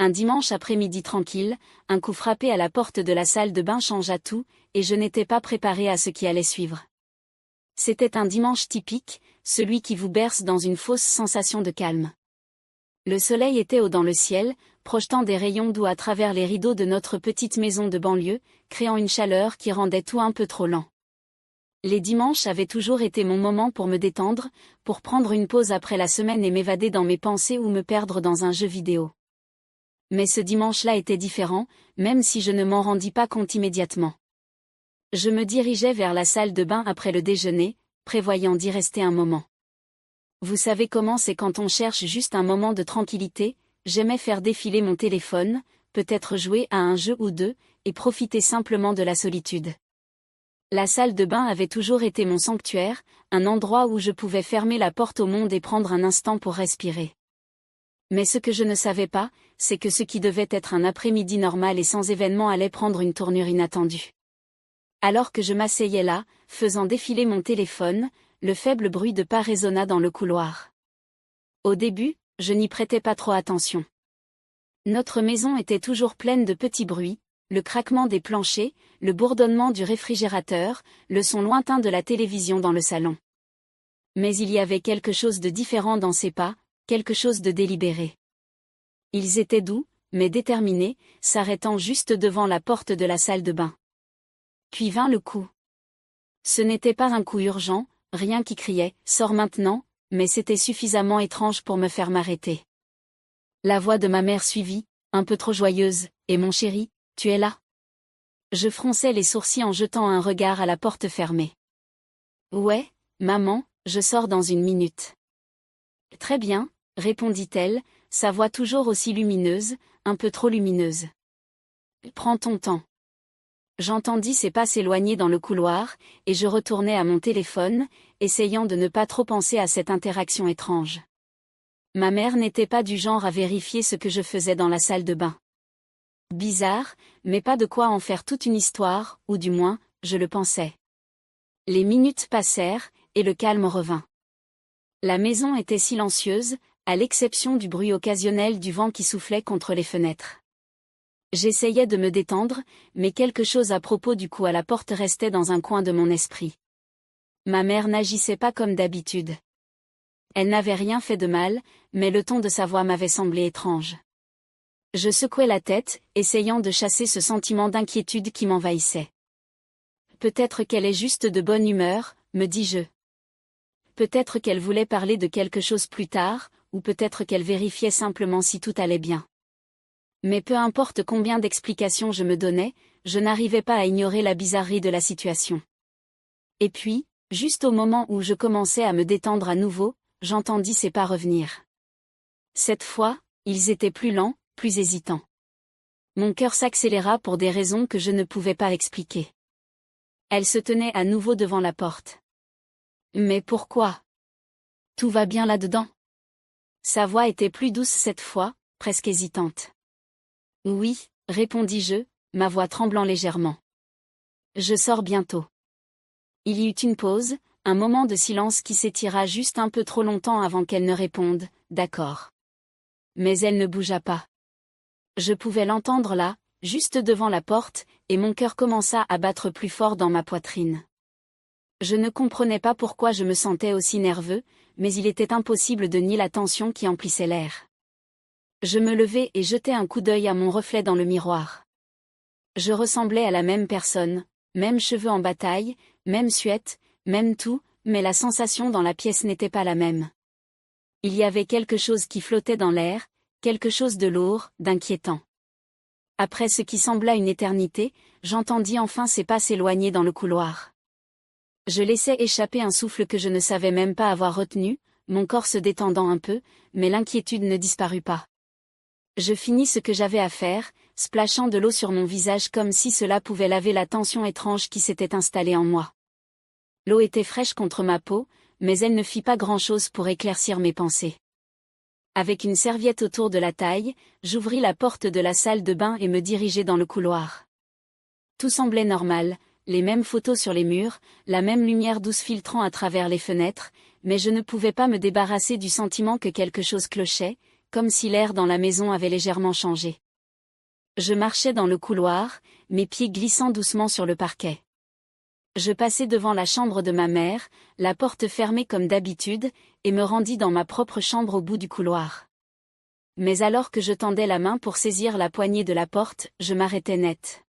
Un dimanche après-midi tranquille, un coup frappé à la porte de la salle de bain changea tout, et je n'étais pas préparée à ce qui allait suivre. C'était un dimanche typique, celui qui vous berce dans une fausse sensation de calme. Le soleil était haut dans le ciel, projetant des rayons doux à travers les rideaux de notre petite maison de banlieue, créant une chaleur qui rendait tout un peu trop lent. Les dimanches avaient toujours été mon moment pour me détendre, pour prendre une pause après la semaine et m'évader dans mes pensées ou me perdre dans un jeu vidéo. Mais ce dimanche-là était différent, même si je ne m'en rendis pas compte immédiatement. Je me dirigeais vers la salle de bain après le déjeuner, prévoyant d'y rester un moment. Vous savez comment c'est quand on cherche juste un moment de tranquillité, j'aimais faire défiler mon téléphone, peut-être jouer à un jeu ou deux, et profiter simplement de la solitude. La salle de bain avait toujours été mon sanctuaire, un endroit où je pouvais fermer la porte au monde et prendre un instant pour respirer. Mais ce que je ne savais pas, c'est que ce qui devait être un après-midi normal et sans événement allait prendre une tournure inattendue. Alors que je m'asseyais là, faisant défiler mon téléphone, le faible bruit de pas résonna dans le couloir. Au début, je n'y prêtais pas trop attention. Notre maison était toujours pleine de petits bruits, le craquement des planchers, le bourdonnement du réfrigérateur, le son lointain de la télévision dans le salon. Mais il y avait quelque chose de différent dans ces pas, quelque chose de délibéré. Ils étaient doux, mais déterminés, s'arrêtant juste devant la porte de la salle de bain. Puis vint le coup. Ce n'était pas un coup urgent, rien qui criait « Sors maintenant », mais c'était suffisamment étrange pour me faire m'arrêter. La voix de ma mère suivit, un peu trop joyeuse, « Et mon chéri, tu es là ?» Je fronçai les sourcils en jetant un regard à la porte fermée. « Ouais, maman, je sors dans une minute. » « Très bien, » répondit-elle, sa voix toujours aussi lumineuse, un peu trop lumineuse. « Prends ton temps. » J'entendis ses pas s'éloigner dans le couloir, et je retournai à mon téléphone, essayant de ne pas trop penser à cette interaction étrange. Ma mère n'était pas du genre à vérifier ce que je faisais dans la salle de bain. Bizarre, mais pas de quoi en faire toute une histoire, ou du moins, je le pensais. Les minutes passèrent, et le calme revint. La maison était silencieuse, à l'exception du bruit occasionnel du vent qui soufflait contre les fenêtres. J'essayais de me détendre, mais quelque chose à propos du coup à la porte restait dans un coin de mon esprit. Ma mère n'agissait pas comme d'habitude. Elle n'avait rien fait de mal, mais le ton de sa voix m'avait semblé étrange. Je secouai la tête, essayant de chasser ce sentiment d'inquiétude qui m'envahissait. Peut-être qu'elle est juste de bonne humeur, me dis-je. Peut-être qu'elle voulait parler de quelque chose plus tard, ou peut-être qu'elle vérifiait simplement si tout allait bien. Mais peu importe combien d'explications je me donnais, je n'arrivais pas à ignorer la bizarrerie de la situation. Et puis, juste au moment où je commençais à me détendre à nouveau, j'entendis ses pas revenir. Cette fois, ils étaient plus lents, plus hésitants. Mon cœur s'accéléra pour des raisons que je ne pouvais pas expliquer. Elle se tenait à nouveau devant la porte. Mais pourquoi ? Tout va bien là-dedans ? Sa voix était plus douce cette fois, presque hésitante. Oui, répondis-je, ma voix tremblant légèrement. Je sors bientôt. Il y eut une pause, un moment de silence qui s'étira juste un peu trop longtemps avant qu'elle ne réponde, d'accord. Mais elle ne bougea pas. Je pouvais l'entendre là, juste devant la porte, et mon cœur commença à battre plus fort dans ma poitrine. Je ne comprenais pas pourquoi je me sentais aussi nerveux, mais il était impossible de nier la tension qui emplissait l'air. Je me levai et jetai un coup d'œil à mon reflet dans le miroir. Je ressemblais à la même personne, même cheveux en bataille, même suette, même tout, mais la sensation dans la pièce n'était pas la même. Il y avait quelque chose qui flottait dans l'air, quelque chose de lourd, d'inquiétant. Après ce qui sembla une éternité, j'entendis enfin ses pas s'éloigner dans le couloir. Je laissai échapper un souffle que je ne savais même pas avoir retenu, mon corps se détendant un peu, mais l'inquiétude ne disparut pas. Je finis ce que j'avais à faire, splashant de l'eau sur mon visage comme si cela pouvait laver la tension étrange qui s'était installée en moi. L'eau était fraîche contre ma peau, mais elle ne fit pas grand-chose pour éclaircir mes pensées. Avec une serviette autour de la taille, j'ouvris la porte de la salle de bain et me dirigeai dans le couloir. Tout semblait normal, les mêmes photos sur les murs, la même lumière douce filtrant à travers les fenêtres, mais je ne pouvais pas me débarrasser du sentiment que quelque chose clochait, comme si l'air dans la maison avait légèrement changé. Je marchais dans le couloir, mes pieds glissant doucement sur le parquet. Je passai devant la chambre de ma mère, la porte fermée comme d'habitude, et me rendis dans ma propre chambre au bout du couloir. Mais alors que je tendais la main pour saisir la poignée de la porte, je m'arrêtai net.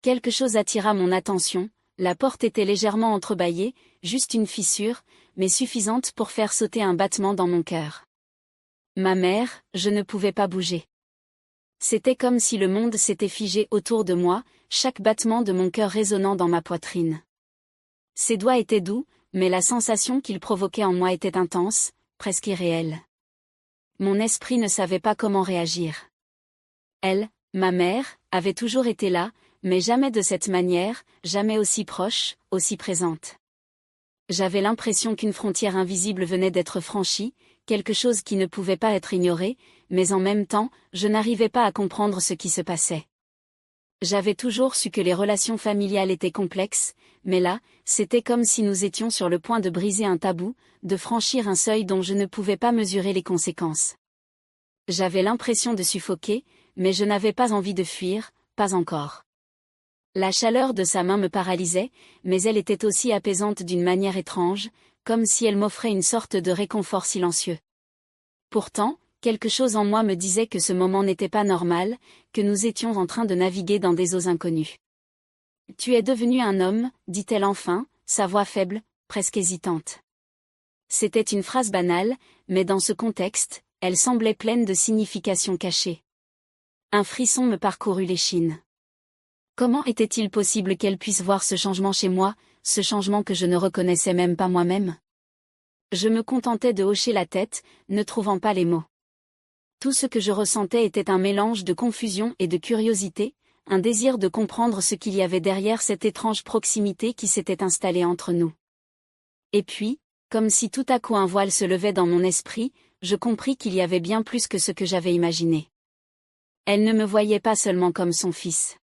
Quelque chose attira mon attention, la porte était légèrement entrebâillée, juste une fissure, mais suffisante pour faire sauter un battement dans mon cœur. Ma mère, je ne pouvais pas bouger. C'était comme si le monde s'était figé autour de moi, chaque battement de mon cœur résonnant dans ma poitrine. Ses doigts étaient doux, mais la sensation qu'ils provoquaient en moi était intense, presque irréelle. Mon esprit ne savait pas comment réagir. Elle, ma mère, avait toujours été là, mais jamais de cette manière, jamais aussi proche, aussi présente. J'avais l'impression qu'une frontière invisible venait d'être franchie, quelque chose qui ne pouvait pas être ignoré, mais en même temps, je n'arrivais pas à comprendre ce qui se passait. J'avais toujours su que les relations familiales étaient complexes, mais là, c'était comme si nous étions sur le point de briser un tabou, de franchir un seuil dont je ne pouvais pas mesurer les conséquences. J'avais l'impression de suffoquer, mais je n'avais pas envie de fuir, pas encore. La chaleur de sa main me paralysait, mais elle était aussi apaisante d'une manière étrange, comme si elle m'offrait une sorte de réconfort silencieux. Pourtant, quelque chose en moi me disait que ce moment n'était pas normal, que nous étions en train de naviguer dans des eaux inconnues. « Tu es devenu un homme », dit-elle enfin, sa voix faible, presque hésitante. C'était une phrase banale, mais dans ce contexte, elle semblait pleine de significations cachées. Un frisson me parcourut l'échine. Comment était-il possible qu'elle puisse voir ce changement chez moi, ce changement que je ne reconnaissais même pas moi-même? Je me contentais de hocher la tête, ne trouvant pas les mots. Tout ce que je ressentais était un mélange de confusion et de curiosité, un désir de comprendre ce qu'il y avait derrière cette étrange proximité qui s'était installée entre nous. Et puis, comme si tout à coup un voile se levait dans mon esprit, je compris qu'il y avait bien plus que ce que j'avais imaginé. Elle ne me voyait pas seulement comme son fils.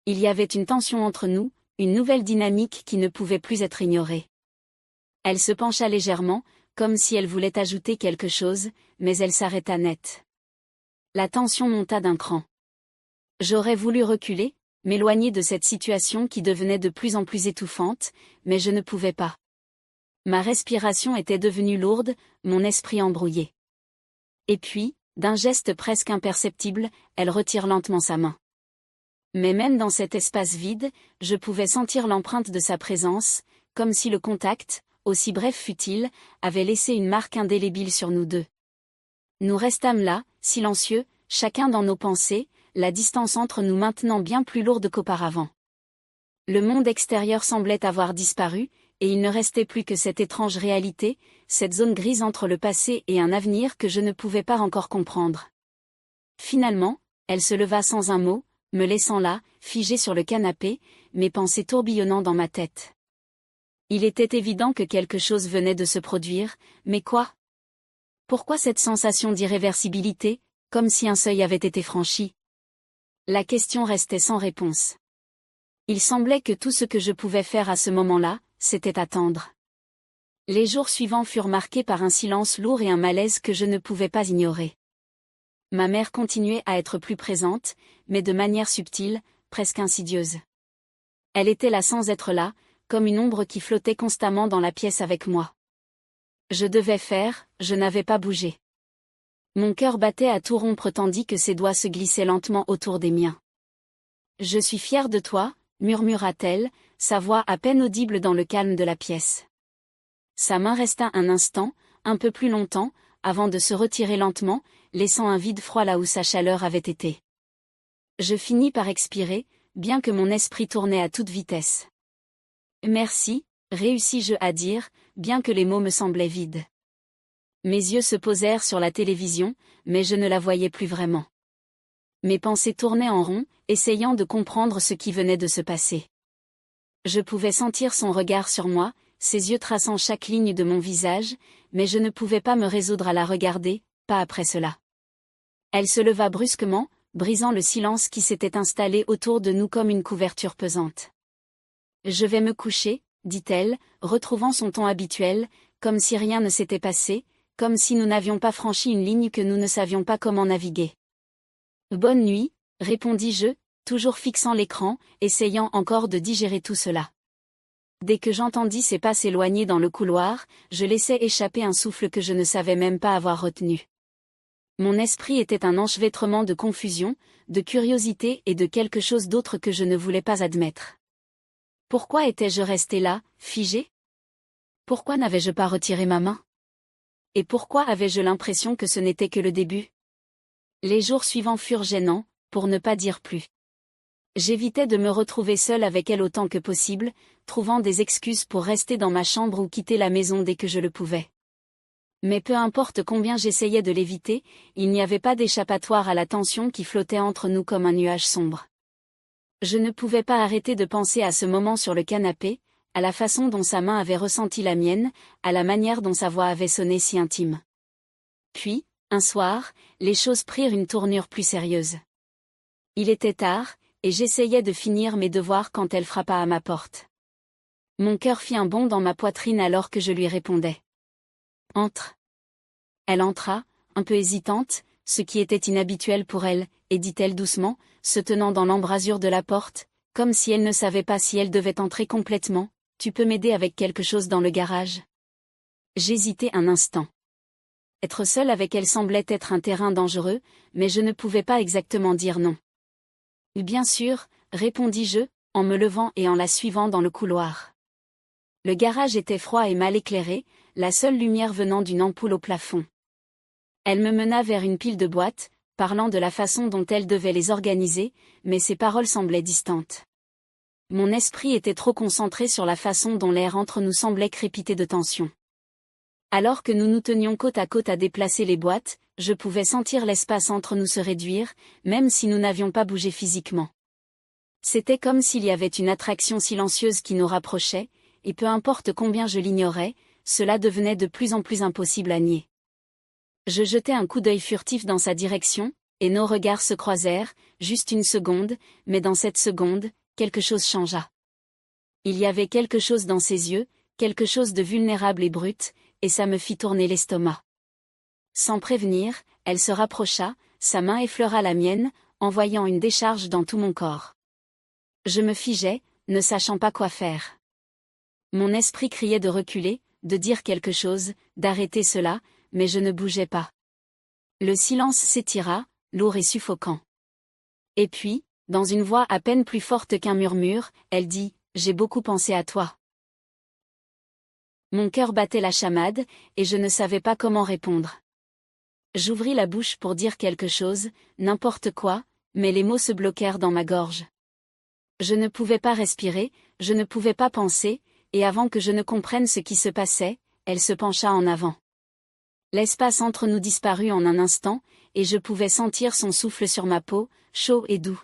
Il y avait une tension entre nous, une nouvelle dynamique qui ne pouvait plus être ignorée. Elle se pencha légèrement, comme si elle voulait ajouter quelque chose, mais elle s'arrêta net. La tension monta d'un cran. J'aurais voulu reculer, m'éloigner de cette situation qui devenait de plus en plus étouffante, mais je ne pouvais pas. Ma respiration était devenue lourde, mon esprit embrouillé. Et puis, d'un geste presque imperceptible, elle retire lentement sa main. Mais même dans cet espace vide, je pouvais sentir l'empreinte de sa présence, comme si le contact, aussi bref fût-il, avait laissé une marque indélébile sur nous deux. Nous restâmes là, silencieux, chacun dans nos pensées, la distance entre nous maintenant bien plus lourde qu'auparavant. Le monde extérieur semblait avoir disparu, et il ne restait plus que cette étrange réalité, cette zone grise entre le passé et un avenir que je ne pouvais pas encore comprendre. Finalement, elle se leva sans un mot, me laissant là, figé sur le canapé, mes pensées tourbillonnant dans ma tête. Il était évident que quelque chose venait de se produire, mais quoi? Pourquoi cette sensation d'irréversibilité, comme si un seuil avait été franchi? La question restait sans réponse. Il semblait que tout ce que je pouvais faire à ce moment-là, c'était attendre. Les jours suivants furent marqués par un silence lourd et un malaise que je ne pouvais pas ignorer. Ma mère continuait à être plus présente, mais de manière subtile, presque insidieuse. Elle était là sans être là, comme une ombre qui flottait constamment dans la pièce avec moi. Je devais faire, je n'avais pas bougé. Mon cœur battait à tout rompre tandis que ses doigts se glissaient lentement autour des miens. « Je suis fière de toi », murmura-t-elle, sa voix à peine audible dans le calme de la pièce. Sa main resta un instant, un peu plus longtemps, avant de se retirer lentement, laissant un vide froid là où sa chaleur avait été. Je finis par expirer, bien que mon esprit tournait à toute vitesse. « Merci », réussis-je à dire, bien que les mots me semblaient vides. Mes yeux se posèrent sur la télévision, mais je ne la voyais plus vraiment. Mes pensées tournaient en rond, essayant de comprendre ce qui venait de se passer. Je pouvais sentir son regard sur moi, ses yeux traçant chaque ligne de mon visage, mais je ne pouvais pas me résoudre à la regarder, pas après cela. Elle se leva brusquement, brisant le silence qui s'était installé autour de nous comme une couverture pesante. « Je vais me coucher », dit-elle, retrouvant son ton habituel, comme si rien ne s'était passé, comme si nous n'avions pas franchi une ligne que nous ne savions pas comment naviguer. Bonne nuit, répondis-je, toujours fixant l'écran, essayant encore de digérer tout cela. Dès que j'entendis ses pas s'éloigner dans le couloir, je laissai échapper un souffle que je ne savais même pas avoir retenu. Mon esprit était un enchevêtrement de confusion, de curiosité et de quelque chose d'autre que je ne voulais pas admettre. Pourquoi étais-je resté là, figé? Pourquoi n'avais-je pas retiré ma main? Et pourquoi avais-je l'impression que ce n'était que le début? Les jours suivants furent gênants, pour ne pas dire plus. J'évitais de me retrouver seule avec elle autant que possible, trouvant des excuses pour rester dans ma chambre ou quitter la maison dès que je le pouvais. Mais peu importe combien j'essayais de l'éviter, il n'y avait pas d'échappatoire à la tension qui flottait entre nous comme un nuage sombre. Je ne pouvais pas arrêter de penser à ce moment sur le canapé, à la façon dont sa main avait ressenti la mienne, à la manière dont sa voix avait sonné si intime. Puis, un soir, les choses prirent une tournure plus sérieuse. Il était tard, et j'essayais de finir mes devoirs quand elle frappa à ma porte. Mon cœur fit un bond dans ma poitrine alors que je lui répondais. « Entre !» Elle entra, un peu hésitante, ce qui était inhabituel pour elle, et dit-elle doucement, se tenant dans l'embrasure de la porte, comme si elle ne savait pas si elle devait entrer complètement. « Tu peux m'aider avec quelque chose dans le garage ?» J'hésitai un instant. Être seule avec elle semblait être un terrain dangereux, mais je ne pouvais pas exactement dire non. « Bien sûr, » répondis-je, en me levant et en la suivant dans le couloir. Le garage était froid et mal éclairé, la seule lumière venant d'une ampoule au plafond. Elle me mena vers une pile de boîtes, parlant de la façon dont elle devait les organiser, mais ses paroles semblaient distantes. Mon esprit était trop concentré sur la façon dont l'air entre nous semblait crépiter de tension. Alors que nous nous tenions côte à côte à déplacer les boîtes, je pouvais sentir l'espace entre nous se réduire, même si nous n'avions pas bougé physiquement. C'était comme s'il y avait une attraction silencieuse qui nous rapprochait, et peu importe combien je l'ignorais, cela devenait de plus en plus impossible à nier. Je jetai un coup d'œil furtif dans sa direction, et nos regards se croisèrent, juste une seconde, mais dans cette seconde, quelque chose changea. Il y avait quelque chose dans ses yeux, quelque chose de vulnérable et brut, et ça me fit tourner l'estomac. Sans prévenir, elle se rapprocha, sa main effleura la mienne, envoyant une décharge dans tout mon corps. Je me figeai, ne sachant pas quoi faire. Mon esprit criait de reculer, de dire quelque chose, d'arrêter cela, mais je ne bougeais pas. Le silence s'étira, lourd et suffocant. Et puis, dans une voix à peine plus forte qu'un murmure, elle dit « J'ai beaucoup pensé à toi ». Mon cœur battait la chamade, et je ne savais pas comment répondre. J'ouvris la bouche pour dire quelque chose, n'importe quoi, mais les mots se bloquèrent dans ma gorge. Je ne pouvais pas respirer, je ne pouvais pas penser, et avant que je ne comprenne ce qui se passait, elle se pencha en avant. L'espace entre nous disparut en un instant, et je pouvais sentir son souffle sur ma peau, chaud et doux.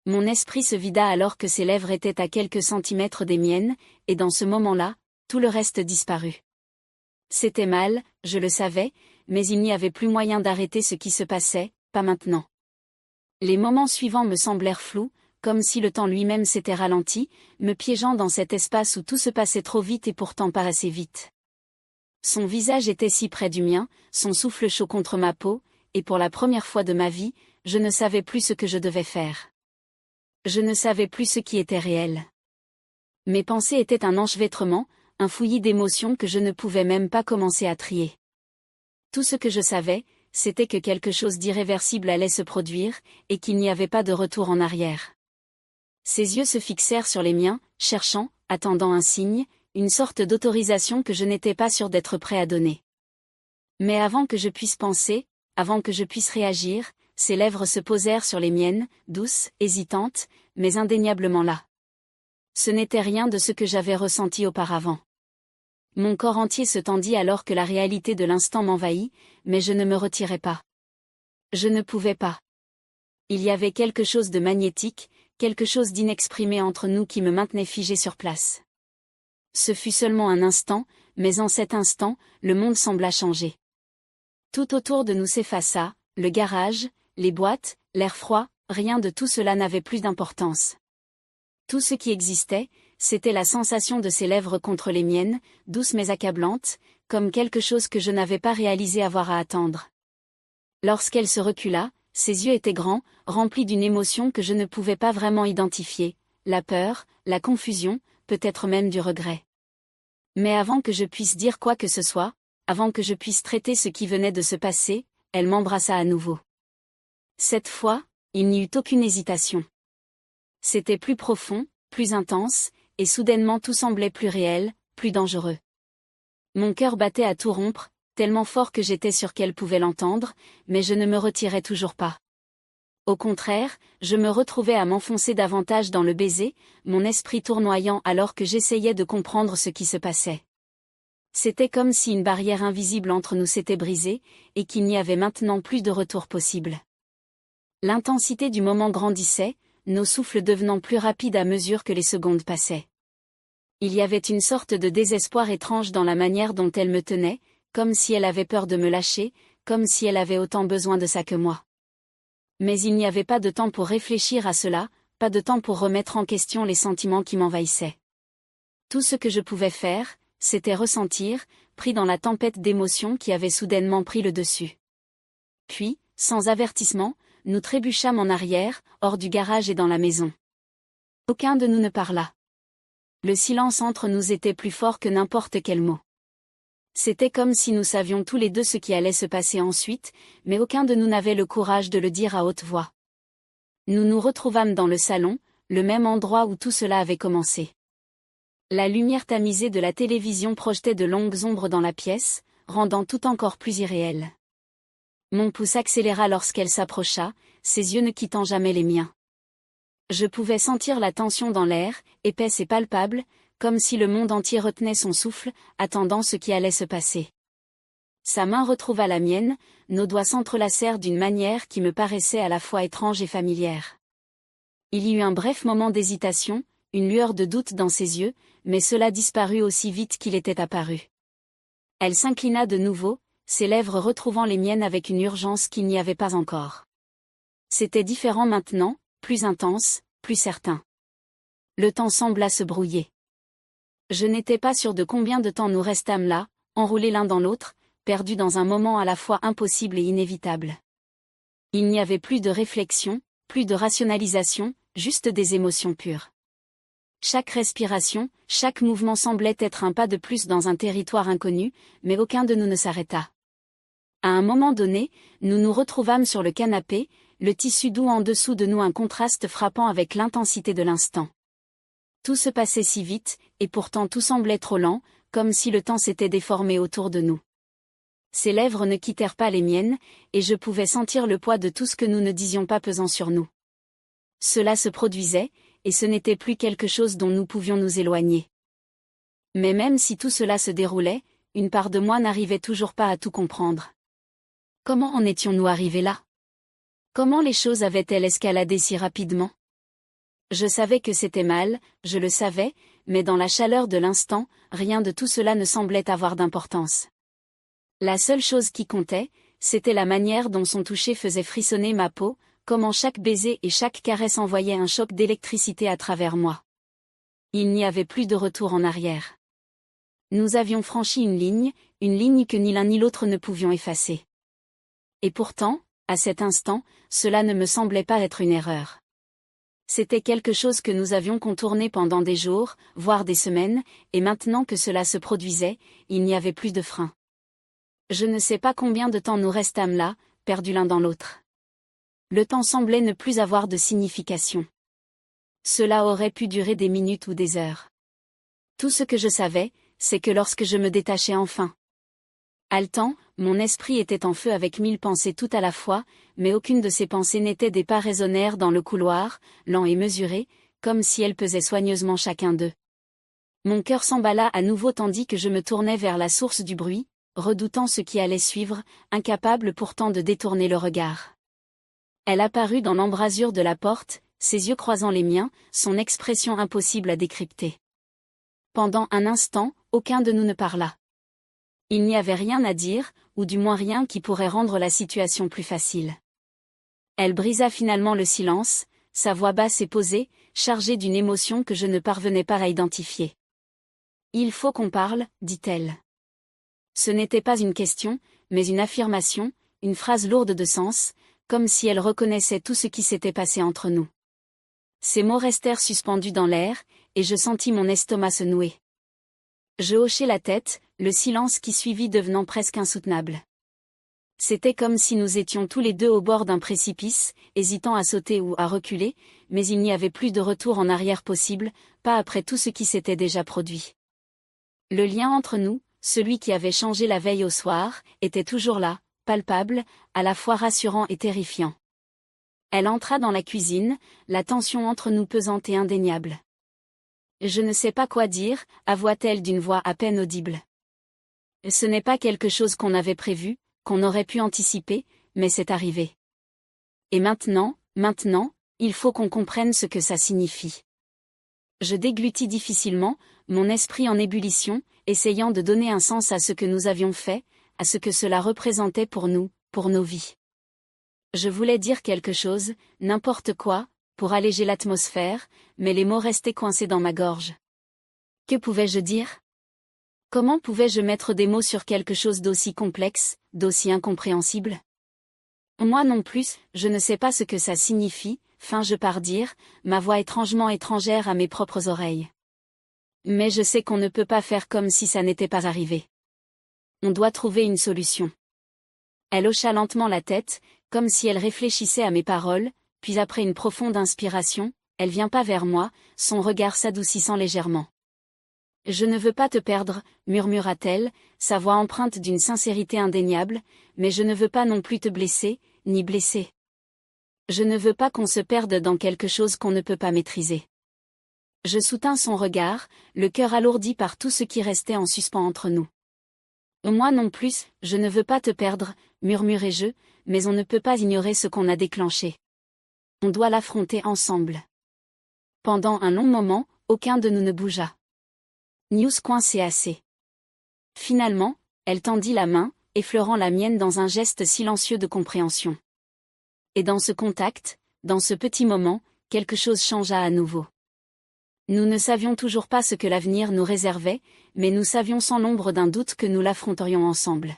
Mon esprit se vida alors que ses lèvres étaient à quelques centimètres des miennes, et dans ce moment-là, tout le reste disparut. C'était mal, je le savais, mais il n'y avait plus moyen d'arrêter ce qui se passait, pas maintenant. Les moments suivants me semblèrent flous, comme si le temps lui-même s'était ralenti, me piégeant dans cet espace où tout se passait trop vite et pourtant pas assez vite. Son visage était si près du mien, son souffle chaud contre ma peau, et pour la première fois de ma vie, je ne savais plus ce que je devais faire. Je ne savais plus ce qui était réel. Mes pensées étaient un enchevêtrement, un fouillis d'émotions que je ne pouvais même pas commencer à trier. Tout ce que je savais, c'était que quelque chose d'irréversible allait se produire, et qu'il n'y avait pas de retour en arrière. Ses yeux se fixèrent sur les miens, cherchant, attendant un signe, une sorte d'autorisation que je n'étais pas sûr d'être prêt à donner. Mais avant que je puisse penser, avant que je puisse réagir, ses lèvres se posèrent sur les miennes, douces, hésitantes, mais indéniablement là. Ce n'était rien de ce que j'avais ressenti auparavant. Mon corps entier se tendit alors que la réalité de l'instant m'envahit, mais je ne me retirais pas. Je ne pouvais pas. Il y avait quelque chose de magnétique, quelque chose d'inexprimé entre nous qui me maintenait figé sur place. Ce fut seulement un instant, mais en cet instant, le monde sembla changer. Tout autour de nous s'effaça, le garage, les boîtes, l'air froid, rien de tout cela n'avait plus d'importance. Tout ce qui existait, c'était la sensation de ses lèvres contre les miennes, douces mais accablantes, comme quelque chose que je n'avais pas réalisé avoir à attendre. Lorsqu'elle se recula, ses yeux étaient grands, remplis d'une émotion que je ne pouvais pas vraiment identifier, la peur, la confusion, peut-être même du regret. Mais avant que je puisse dire quoi que ce soit, avant que je puisse traiter ce qui venait de se passer, elle m'embrassa à nouveau. Cette fois, il n'y eut aucune hésitation. C'était plus profond, plus intense, et soudainement tout semblait plus réel, plus dangereux. Mon cœur battait à tout rompre, tellement fort que j'étais sûre qu'elle pouvait l'entendre, mais je ne me retirais toujours pas. Au contraire, je me retrouvais à m'enfoncer davantage dans le baiser, mon esprit tournoyant alors que j'essayais de comprendre ce qui se passait. C'était comme si une barrière invisible entre nous s'était brisée, et qu'il n'y avait maintenant plus de retour possible. L'intensité du moment grandissait, nos souffles devenant plus rapides à mesure que les secondes passaient. Il y avait une sorte de désespoir étrange dans la manière dont elle me tenait, comme si elle avait peur de me lâcher, comme si elle avait autant besoin de ça que moi. Mais il n'y avait pas de temps pour réfléchir à cela, pas de temps pour remettre en question les sentiments qui m'envahissaient. Tout ce que je pouvais faire, c'était ressentir, pris dans la tempête d'émotions qui avait soudainement pris le dessus. Puis, sans avertissement, nous trébuchâmes en arrière, hors du garage et dans la maison. Aucun de nous ne parla. Le silence entre nous était plus fort que n'importe quel mot. C'était comme si nous savions tous les deux ce qui allait se passer ensuite, mais aucun de nous n'avait le courage de le dire à haute voix. Nous nous retrouvâmes dans le salon, le même endroit où tout cela avait commencé. La lumière tamisée de la télévision projetait de longues ombres dans la pièce, rendant tout encore plus irréel. Mon pouls s'accéléra lorsqu'elle s'approcha, ses yeux ne quittant jamais les miens. Je pouvais sentir la tension dans l'air, épaisse et palpable, comme si le monde entier retenait son souffle, attendant ce qui allait se passer. Sa main retrouva la mienne, nos doigts s'entrelacèrent d'une manière qui me paraissait à la fois étrange et familière. Il y eut un bref moment d'hésitation, une lueur de doute dans ses yeux, mais cela disparut aussi vite qu'il était apparu. Elle s'inclina de nouveau, ses lèvres retrouvant les miennes avec une urgence qu'il n'y avait pas encore. C'était différent maintenant, plus intense, plus certain. Le temps sembla se brouiller. Je n'étais pas sûre de combien de temps nous restâmes là, enroulés l'un dans l'autre, perdus dans un moment à la fois impossible et inévitable. Il n'y avait plus de réflexion, plus de rationalisation, juste des émotions pures. Chaque respiration, chaque mouvement semblait être un pas de plus dans un territoire inconnu, mais aucun de nous ne s'arrêta. À un moment donné, nous nous retrouvâmes sur le canapé, le tissu doux en dessous de nous un contraste frappant avec l'intensité de l'instant. Tout se passait si vite, et pourtant tout semblait trop lent, comme si le temps s'était déformé autour de nous. Ses lèvres ne quittèrent pas les miennes, et je pouvais sentir le poids de tout ce que nous ne disions pas pesant sur nous. Cela se produisait, et ce n'était plus quelque chose dont nous pouvions nous éloigner. Mais même si tout cela se déroulait, une part de moi n'arrivait toujours pas à tout comprendre. Comment en étions-nous arrivés là? Comment les choses avaient-elles escaladé si rapidement? Je savais que c'était mal, je le savais, mais dans la chaleur de l'instant, rien de tout cela ne semblait avoir d'importance. La seule chose qui comptait, c'était la manière dont son toucher faisait frissonner ma peau, comment chaque baiser et chaque caresse envoyaient un choc d'électricité à travers moi. Il n'y avait plus de retour en arrière. Nous avions franchi une ligne que ni l'un ni l'autre ne pouvions effacer. Et pourtant, à cet instant, cela ne me semblait pas être une erreur. C'était quelque chose que nous avions contourné pendant des jours, voire des semaines, et maintenant que cela se produisait, il n'y avait plus de frein. Je ne sais pas combien de temps nous restâmes là, perdus l'un dans l'autre. Le temps semblait ne plus avoir de signification. Cela aurait pu durer des minutes ou des heures. Tout ce que je savais, c'est que lorsque je me détachais enfin. Haletant, mon esprit était en feu avec 1000 pensées tout à la fois, mais aucune de ces pensées n'était des pas résonnèrent dans le couloir, lent et mesuré, comme si elles pesaient soigneusement chacun d'eux. Mon cœur s'emballa à nouveau tandis que je me tournais vers la source du bruit, redoutant ce qui allait suivre, incapable pourtant de détourner le regard. Elle apparut dans l'embrasure de la porte, ses yeux croisant les miens, son expression impossible à décrypter. Pendant un instant, aucun de nous ne parla. Il n'y avait rien à dire, ou du moins rien qui pourrait rendre la situation plus facile. Elle brisa finalement le silence, sa voix basse et posée, chargée d'une émotion que je ne parvenais pas à identifier. « Il faut qu'on parle, dit-elle. » Ce n'était pas une question, mais une affirmation, une phrase lourde de sens, comme si elle reconnaissait tout ce qui s'était passé entre nous. Ces mots restèrent suspendus dans l'air, et je sentis mon estomac se nouer. Je hochai la tête, le silence qui suivit devenant presque insoutenable. C'était comme si nous étions tous les deux au bord d'un précipice, hésitant à sauter ou à reculer, mais il n'y avait plus de retour en arrière possible, pas après tout ce qui s'était déjà produit. Le lien entre nous, celui qui avait changé la veille au soir, était toujours là, palpable, à la fois rassurant et terrifiant. Elle entra dans la cuisine, la tension entre nous pesante et indéniable. « Je ne sais pas quoi dire », avoua-t-elle d'une voix à peine audible. Ce n'est pas quelque chose qu'on avait prévu, qu'on aurait pu anticiper, mais c'est arrivé. Et maintenant, il faut qu'on comprenne ce que ça signifie. Je déglutis difficilement, mon esprit en ébullition, essayant de donner un sens à ce que nous avions fait, à ce que cela représentait pour nous, pour nos vies. Je voulais dire quelque chose, n'importe quoi, pour alléger l'atmosphère, mais les mots restaient coincés dans ma gorge. Que pouvais-je dire ? Comment pouvais-je mettre des mots sur quelque chose d'aussi complexe, d'aussi incompréhensible ? Moi non plus, je ne sais pas ce que ça signifie, fis-je par dire, ma voix étrangement étrangère à mes propres oreilles. Mais je sais qu'on ne peut pas faire comme si ça n'était pas arrivé. On doit trouver une solution. Elle hocha lentement la tête, comme si elle réfléchissait à mes paroles, puis après une profonde inspiration, elle vient pas vers moi, son regard s'adoucissant légèrement. « Je ne veux pas te perdre », murmura-t-elle, sa voix empreinte d'une sincérité indéniable, « mais je ne veux pas non plus te blesser, ni blesser. Je ne veux pas qu'on se perde dans quelque chose qu'on ne peut pas maîtriser. » Je soutins son regard, le cœur alourdi par tout ce qui restait en suspens entre nous. « Moi non plus, je ne veux pas te perdre », murmurai-je, mais on ne peut pas ignorer ce qu'on a déclenché. On doit l'affronter ensemble. Pendant un long moment, aucun de nous ne bougea. News coincé assez. Finalement, elle tendit la main, effleurant la mienne dans un geste silencieux de compréhension. Et dans ce contact, dans ce petit moment, quelque chose changea à nouveau. Nous ne savions toujours pas ce que l'avenir nous réservait, mais nous savions sans l'ombre d'un doute que nous l'affronterions ensemble.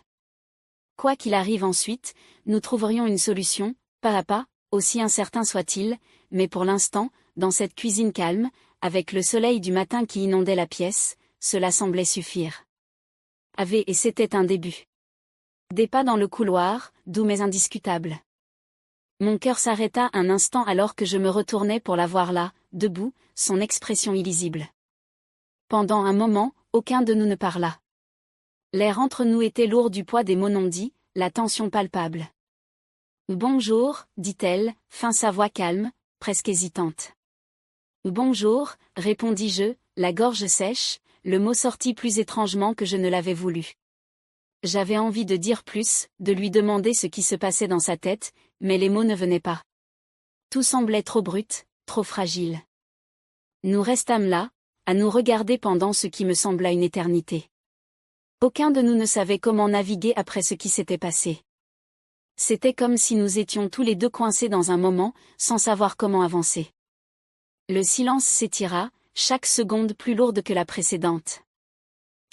Quoi qu'il arrive ensuite, nous trouverions une solution, pas à pas, aussi incertain soit-il, mais pour l'instant, dans cette cuisine calme, avec le soleil du matin qui inondait la pièce, cela semblait suffire. Et c'était un début. Des pas dans le couloir, doux mais indiscutables. Mon cœur s'arrêta un instant alors que je me retournai pour la voir là, debout, son expression illisible. Pendant un moment, aucun de nous ne parla. L'air entre nous était lourd du poids des mots non dits, la tension palpable. « Bonjour », dit-elle, sa voix calme, presque hésitante. « Bonjour », répondis-je, la gorge sèche, le mot sortit plus étrangement que je ne l'avais voulu. J'avais envie de dire plus, de lui demander ce qui se passait dans sa tête, mais les mots ne venaient pas. Tout semblait trop brut, trop fragile. Nous restâmes là, à nous regarder pendant ce qui me sembla une éternité. Aucun de nous ne savait comment naviguer après ce qui s'était passé. C'était comme si nous étions tous les deux coincés dans un moment, sans savoir comment avancer. Le silence s'étira, chaque seconde plus lourde que la précédente.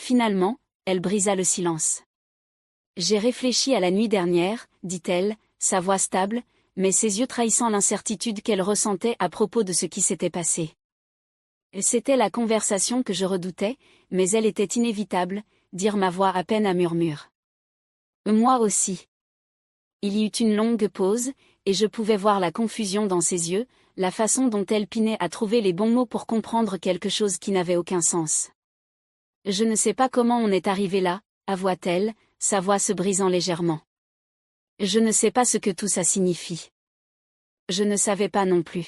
Finalement, elle brisa le silence. « J'ai réfléchi à la nuit dernière », dit-elle, sa voix stable, mais ses yeux trahissant l'incertitude qu'elle ressentait à propos de ce qui s'était passé. C'était la conversation que je redoutais, mais elle était inévitable, dirent ma voix à peine à murmure. Moi aussi. Il y eut une longue pause, et je pouvais voir la confusion dans ses yeux, la façon dont elle pinait à trouver les bons mots pour comprendre quelque chose qui n'avait aucun sens. Je ne sais pas comment on est arrivé là, avoua-t-elle, sa voix se brisant légèrement. Je ne sais pas ce que tout ça signifie. Je ne savais pas non plus.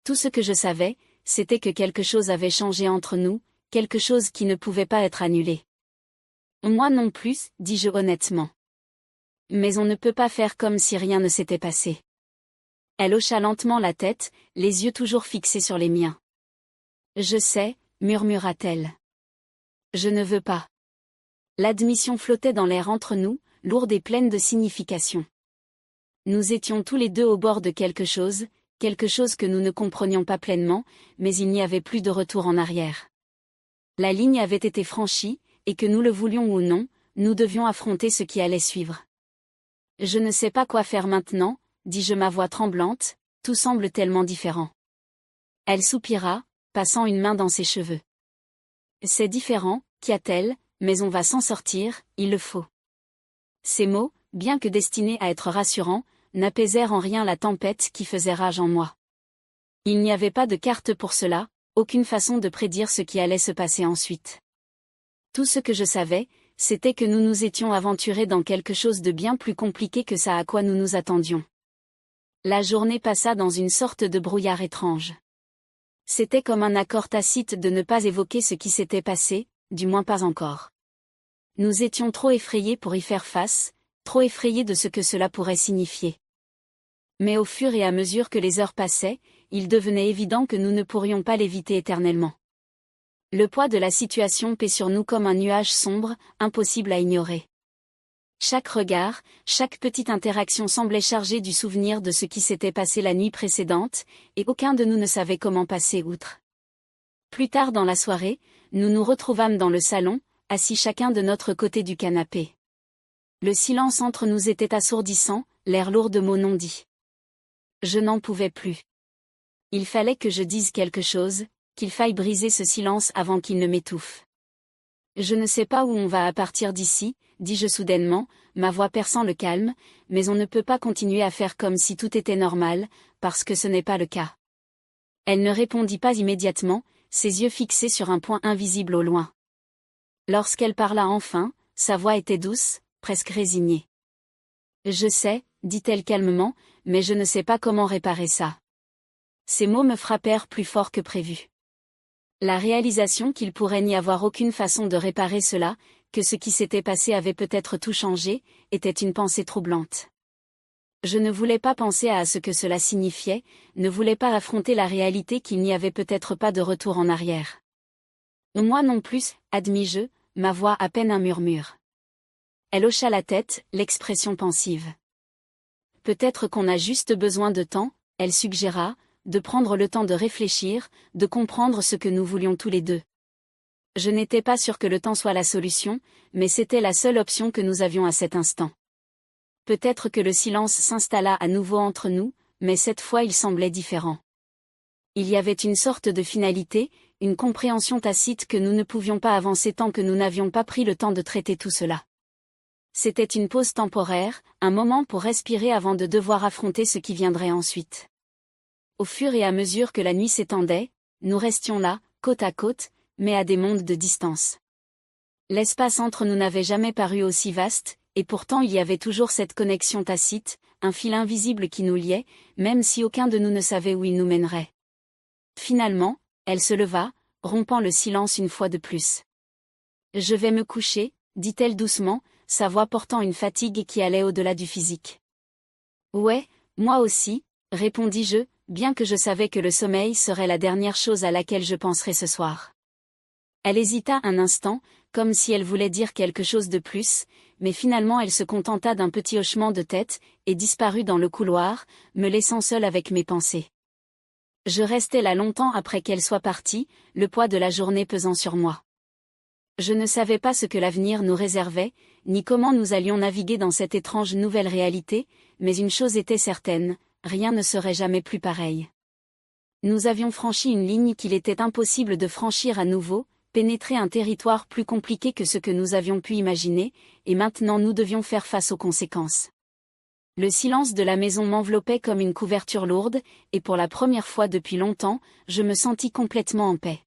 Tout ce que je savais, c'était que quelque chose avait changé entre nous, quelque chose qui ne pouvait pas être annulé. Moi non plus, dis-je honnêtement. Mais on ne peut pas faire comme si rien ne s'était passé. Elle hocha lentement la tête, les yeux toujours fixés sur les miens. Je sais, murmura-t-elle. Je ne veux pas. L'admission flottait dans l'air entre nous, lourde et pleine de signification. Nous étions tous les deux au bord de quelque chose que nous ne comprenions pas pleinement, mais il n'y avait plus de retour en arrière. La ligne avait été franchie, et que nous le voulions ou non, nous devions affronter ce qui allait suivre. Je ne sais pas quoi faire maintenant, dis-je ma voix tremblante, tout semble tellement différent. Elle soupira, passant une main dans ses cheveux. C'est différent, qu'y-a-t-elle, mais on va s'en sortir, il le faut. Ces mots, bien que destinés à être rassurants, n'apaisèrent en rien la tempête qui faisait rage en moi. Il n'y avait pas de carte pour cela, aucune façon de prédire ce qui allait se passer ensuite. Tout ce que je savais, c'était que nous nous étions aventurés dans quelque chose de bien plus compliqué que ça à quoi nous nous attendions. La journée passa dans une sorte de brouillard étrange. C'était comme un accord tacite de ne pas évoquer ce qui s'était passé, du moins pas encore. Nous étions trop effrayés pour y faire face, trop effrayés de ce que cela pourrait signifier. Mais au fur et à mesure que les heures passaient, il devenait évident que nous ne pourrions pas l'éviter éternellement. Le poids de la situation pèse sur nous comme un nuage sombre, impossible à ignorer. Chaque regard, chaque petite interaction semblait chargée du souvenir de ce qui s'était passé la nuit précédente, et aucun de nous ne savait comment passer outre. Plus tard dans la soirée, nous nous retrouvâmes dans le salon, assis chacun de notre côté du canapé. Le silence entre nous était assourdissant, l'air lourd de mots non dits. Je n'en pouvais plus. Il fallait que je dise quelque chose, qu'il faille briser ce silence avant qu'il ne m'étouffe. Je ne sais pas où on va à partir d'ici, dis-je soudainement, ma voix perçant le calme, mais on ne peut pas continuer à faire comme si tout était normal, parce que ce n'est pas le cas. Elle ne répondit pas immédiatement, ses yeux fixés sur un point invisible au loin. Lorsqu'elle parla enfin, sa voix était douce, presque résignée. Je sais, dit-elle calmement, mais je ne sais pas comment réparer ça. Ces mots me frappèrent plus fort que prévu. La réalisation qu'il pourrait n'y avoir aucune façon de réparer cela, que ce qui s'était passé avait peut-être tout changé, était une pensée troublante. Je ne voulais pas penser à ce que cela signifiait, ne voulais pas affronter la réalité qu'il n'y avait peut-être pas de retour en arrière. Moi non plus, admis-je, ma voix à peine un murmure. Elle hocha la tête, l'expression pensive. Peut-être qu'on a juste besoin de temps, elle suggéra, de prendre le temps de réfléchir, de comprendre ce que nous voulions tous les deux. Je n'étais pas sûr que le temps soit la solution, mais c'était la seule option que nous avions à cet instant. Peut-être que le silence s'installa à nouveau entre nous, mais cette fois il semblait différent. Il y avait une sorte de finalité, une compréhension tacite que nous ne pouvions pas avancer tant que nous n'avions pas pris le temps de traiter tout cela. C'était une pause temporaire, un moment pour respirer avant de devoir affronter ce qui viendrait ensuite. Au fur et à mesure que la nuit s'étendait, nous restions là, côte à côte, mais à des mondes de distance. L'espace entre nous n'avait jamais paru aussi vaste, et pourtant il y avait toujours cette connexion tacite, un fil invisible qui nous liait, même si aucun de nous ne savait où il nous mènerait. Finalement, elle se leva, rompant le silence une fois de plus. « Je vais me coucher », dit-elle doucement, sa voix portant une fatigue qui allait au-delà du physique. « Ouais, moi aussi », répondis-je, bien que je savais que le sommeil serait la dernière chose à laquelle je penserais ce soir. Elle hésita un instant, comme si elle voulait dire quelque chose de plus, mais finalement elle se contenta d'un petit hochement de tête, et disparut dans le couloir, me laissant seule avec mes pensées. Je restai là longtemps après qu'elle soit partie, le poids de la journée pesant sur moi. Je ne savais pas ce que l'avenir nous réservait, ni comment nous allions naviguer dans cette étrange nouvelle réalité, mais une chose était certaine, rien ne serait jamais plus pareil. Nous avions franchi une ligne qu'il était impossible de franchir à nouveau, pénétrer un territoire plus compliqué que ce que nous avions pu imaginer, et maintenant nous devions faire face aux conséquences. Le silence de la maison m'enveloppait comme une couverture lourde, et pour la première fois depuis longtemps, je me sentis complètement en paix.